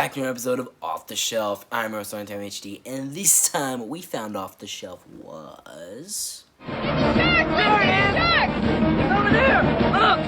back to an episode of Off the Shelf. I'm Russell HD, and this time we found Off the Shelf was... Jack! There he is! Jack! He's over there! Look!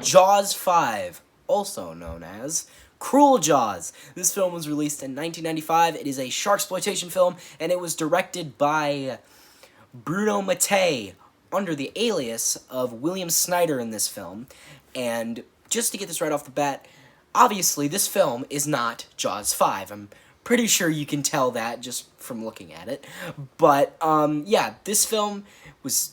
Jaws 5, also known as Cruel Jaws. This film was released in 1995. It is a sharksploitation film, and it was directed by Bruno Mattei under the alias of William Snyder in this film. And just to get this right off the bat, obviously this film is not Jaws 5. I'm pretty sure you can tell that just from looking at it. But, yeah, this film was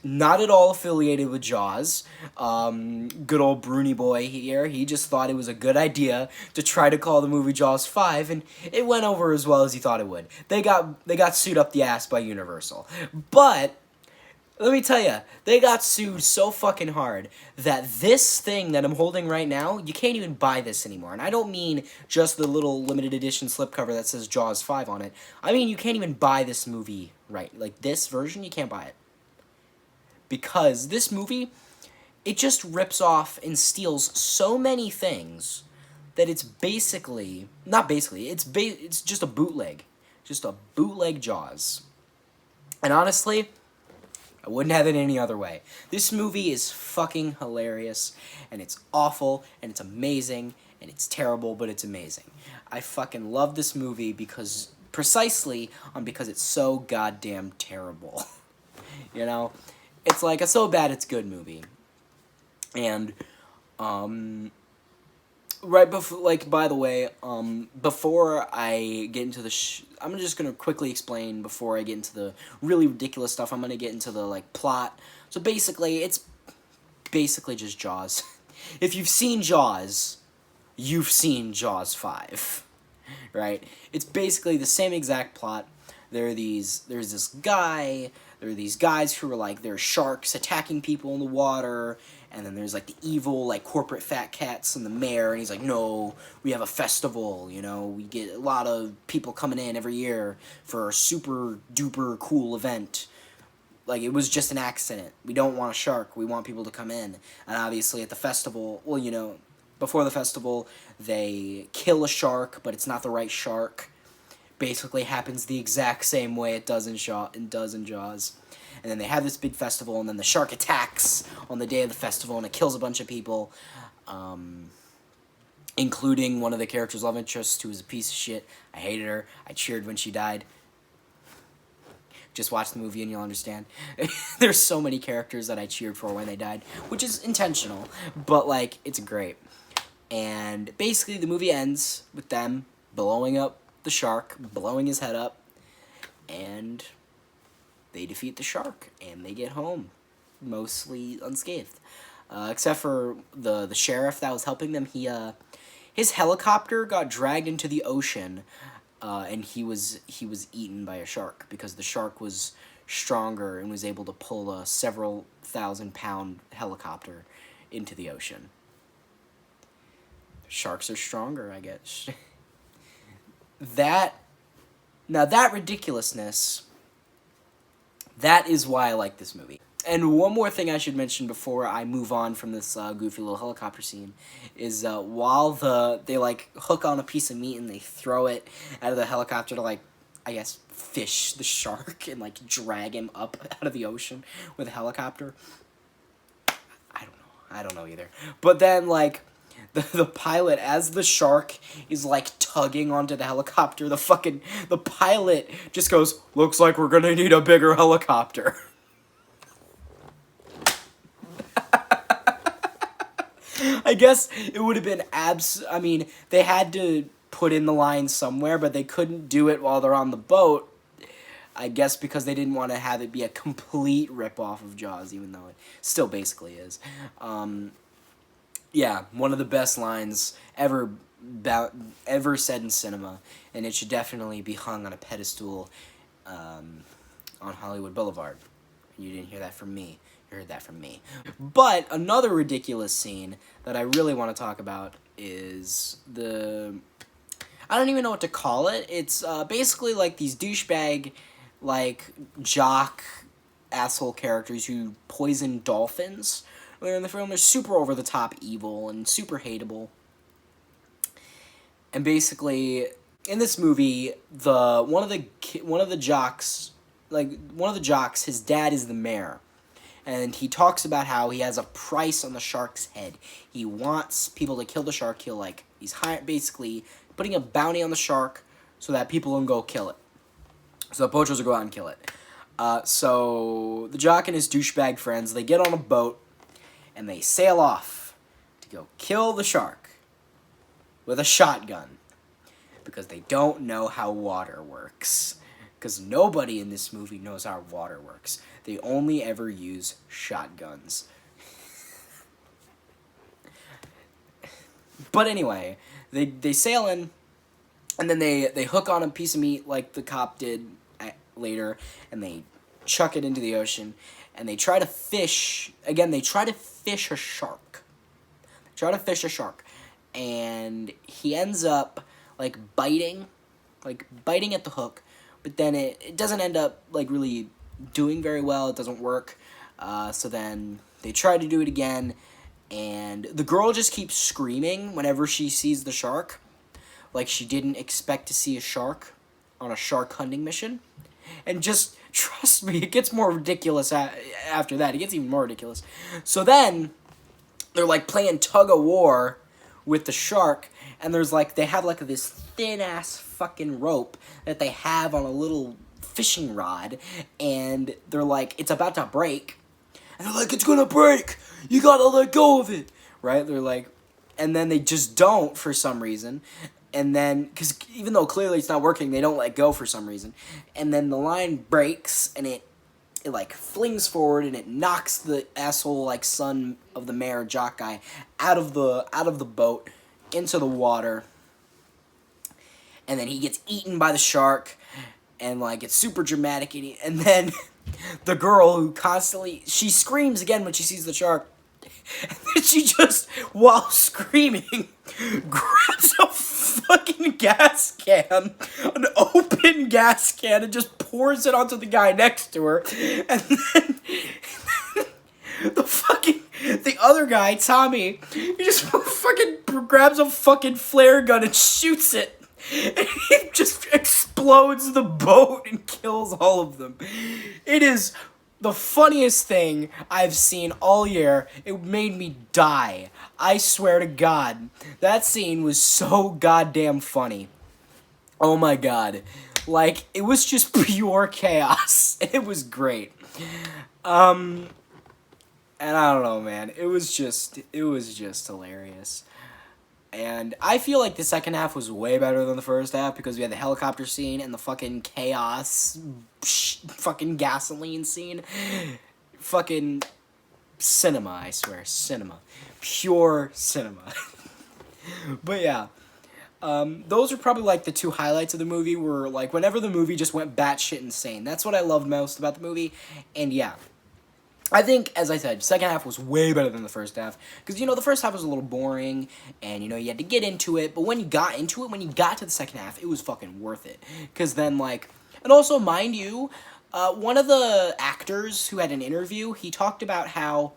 not at all affiliated with Jaws. Good old Bruni boy here, he just thought it was a good idea to try to call the movie Jaws 5, and it went over as well as he thought it would. They got sued up the ass by Universal. But let me tell you, they got sued so fucking hard that this thing that I'm holding right now, you can't even buy this anymore. And I don't mean just the little limited edition slipcover that says Jaws 5 on it. I mean, you can't even buy this movie, right? Like, this version, you can't buy it. Because this movie, it just rips off and steals so many things that it's basically, it's just a bootleg. Just a bootleg Jaws. And honestly, I wouldn't have it any other way. This movie is fucking hilarious, and it's awful, and it's amazing, and it's terrible, but it's amazing. I fucking love this movie because it's so goddamn terrible. You know? It's like a so bad it's good movie. And, right before, like, by the way, before I get into the I'm just gonna quickly explain before I get into the really ridiculous stuff. I'm gonna get into the, like, plot. So basically, it's basically just Jaws. If you've seen Jaws, you've seen Jaws 5. Right? It's basically the same exact plot. There's these guys who are like, there's sharks attacking people in the water, and then there's like the evil, like, corporate fat cats and the mayor, and he's like, no, we have a festival, you know, we get a lot of people coming in every year for a super duper cool event. Like, it was just an accident. We don't want a shark, we want people to come in. And obviously at the festival, well, you know, before the festival, they kill a shark, but it's not the right shark. Basically happens the exact same way it does in Jaws. And then they have this big festival, and then the shark attacks on the day of the festival, and it kills a bunch of people, including one of the characters' love interests, who was a piece of shit. I hated her. I cheered when she died. Just watch the movie and you'll understand. There's so many characters that I cheered for when they died, which is intentional, but, like, it's great. And basically the movie ends with them blowing up the shark, blowing his head up, and they defeat the shark, and they get home, mostly unscathed. Except for the sheriff that was helping them. His helicopter got dragged into the ocean, and he was eaten by a shark, because the shark was stronger and was able to pull a several 1,000-pound helicopter into the ocean. Sharks are stronger, I guess. That ridiculousness, that is why I like this movie. And one more thing I should mention before I move on from this goofy little helicopter scene is while they, like, hook on a piece of meat and they throw it out of the helicopter to, like, I guess, fish the shark and, like, drag him up out of the ocean with a helicopter. I don't know either. But then, like, the pilot, as the shark is, like, tugging onto the helicopter, the pilot just goes, looks like we're gonna need a bigger helicopter. I guess it would have been I mean, they had to put in the line somewhere, but they couldn't do it while they're on the boat. I guess because they didn't want to have it be a complete ripoff of Jaws, even though it still basically is. Yeah, one of the best lines ever said in cinema, and it should definitely be hung on a pedestal on Hollywood Boulevard. You didn't hear that from me. You heard that from me. But another ridiculous scene that I really want to talk about is I don't even know what to call it. It's basically like these douchebag, like, jock asshole characters who poison dolphins. They're in the film. They're super over-the-top evil and super hateable. And basically, in this movie, one of the jocks, his dad is the mayor. And he talks about how he has a price on the shark's head. He wants people to kill the shark. He's basically putting a bounty on the shark so that people can go kill it. So the poachers will go out and kill it. So the jock and his douchebag friends, they get on a boat and they sail off to go kill the shark with a shotgun because they don't know how water works. Because nobody in this movie knows how water works. They only ever use shotguns. But anyway, they sail in, and then they hook on a piece of meat like the cop did later, and they chuck it into the ocean, and they try to fish. Again, they try to fish a shark. And he ends up, biting at the hook, but then it doesn't end up, really doing very well. It doesn't work. So then they try to do it again, and the girl just keeps screaming whenever she sees the shark, like she didn't expect to see a shark on a shark hunting mission. And just trust me, it gets more ridiculous after that. It gets even more ridiculous. So then they're playing tug of war with the shark, and they have this thin ass fucking rope that they have on a little fishing rod, and they're it's about to break, and they're it's gonna break, you gotta let go of it, right? They're and then they just don't for some reason, and then because even though clearly it's not working, they don't let go for some reason, and then the line breaks, and it flings forward, and it knocks the asshole son of the mayor jock guy out of the boat into the water. And then he gets eaten by the shark, and it's super dramatic. And then the girl who she screams again when she sees the shark, and then she just, while screaming, grabs a fucking gas can, an open gas can, and just pours it onto the guy next to her. And then the other guy, Tommy, he just fucking grabs a fucking flare gun and shoots it. And it just explodes the boat and kills all of them. It is the funniest thing I've seen all year. It made me die. I swear to God. That scene was so goddamn funny. Oh my God. It was just pure chaos. It was great. And I don't know, man. It was just hilarious. And I feel the second half was way better than the first half because we had the helicopter scene and the fucking chaos, fucking gasoline scene. Fucking cinema, I swear. Cinema. Pure cinema. But yeah. Those are probably the two highlights of the movie were whenever the movie just went batshit insane. That's what I loved most about the movie. And yeah. I think, as I said, second half was way better than the first half. Because, the first half was a little boring, and, you had to get into it. But when you got into it, when you got to the second half, it was fucking worth it. Because then, and also, mind you, one of the actors who had an interview, he talked about how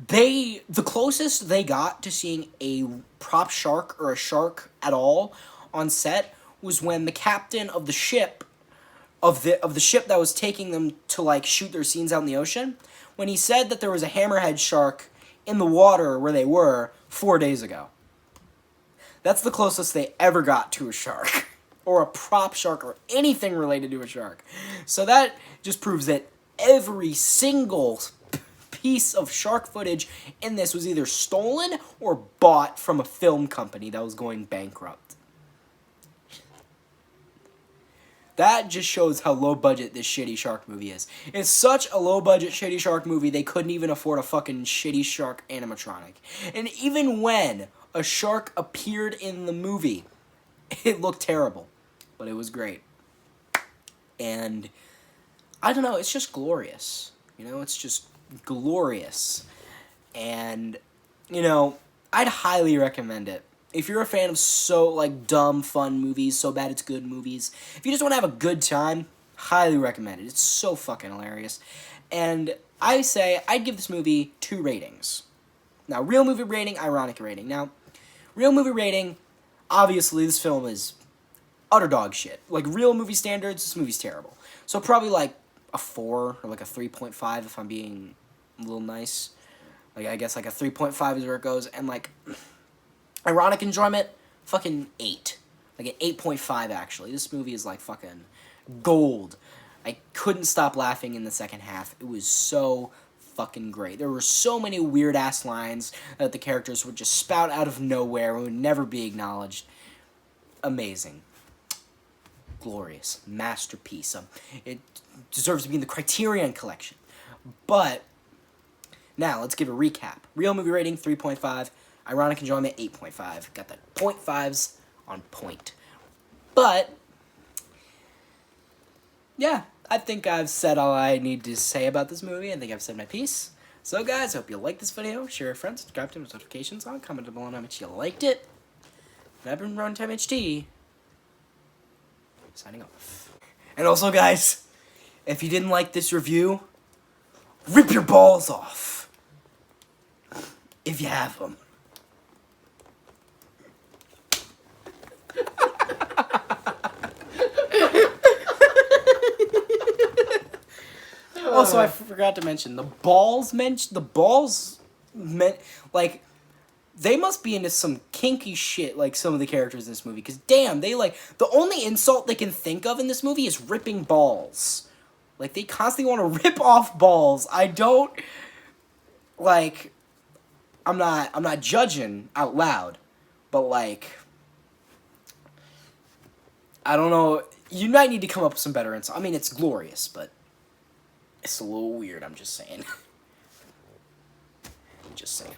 the closest they got to seeing a prop shark or a shark at all on set was when the captain of the ship of the ship that was taking them to shoot their scenes out in the ocean, when he said that there was a hammerhead shark in the water where they were 4 days ago. That's the closest they ever got to a shark or a prop shark or anything related to a shark. So that just proves that every single piece of shark footage in this was either stolen or bought from a film company that was going bankrupt. That just shows how low budget this shitty shark movie is. It's such a low budget shitty shark movie, they couldn't even afford a fucking shitty shark animatronic. And even when a shark appeared in the movie, it looked terrible. But it was great. And I don't know, it's just glorious. You know, it's just glorious. And, you know, I'd highly recommend it. If you're a fan of so, like, dumb, fun movies, so bad it's good movies, if you just want to have a good time, highly recommend it. It's so fucking hilarious. And I say I'd give this movie 2 ratings. Now, real movie rating, ironic rating. Now, real movie rating, obviously this film is utter dog shit. Like, real movie standards, this movie's terrible. So probably, like, a 4 or, like, a 3.5 if I'm being a little nice. Like, I guess, like, a 3.5 is where it goes. And, like, ironic enjoyment, fucking 8. Like, an 8.5, actually. This movie is, like, fucking gold. I couldn't stop laughing in the second half. It was so fucking great. There were so many weird-ass lines that the characters would just spout out of nowhere and would never be acknowledged. Amazing. Glorious. Masterpiece. It deserves to be in the Criterion Collection. But now, let's give a recap. Real movie rating, 3.5. Ironic enjoyment, 8.5. Got the 0.5s on point. But, yeah, I think I've said all I need to say about this movie. I think I've said my piece. So, guys, I hope you liked this video. Share with friends, subscribe to me with notifications on, comment below how much you liked it. And I've been Runtime HT. Signing off. And also, guys, if you didn't like this review, rip your balls off. If you have them. Also, I forgot to mention, the balls meant, like, they must be into some kinky shit, like, some of the characters in this movie. Because, damn, they, like, the only insult they can think of in this movie is ripping balls. Like, they constantly want to rip off balls. I don't, like, I'm not judging out loud. But, like, I don't know. You might need to come up with some better insults. I mean, it's glorious, but it's a little weird, I'm just saying. Just saying.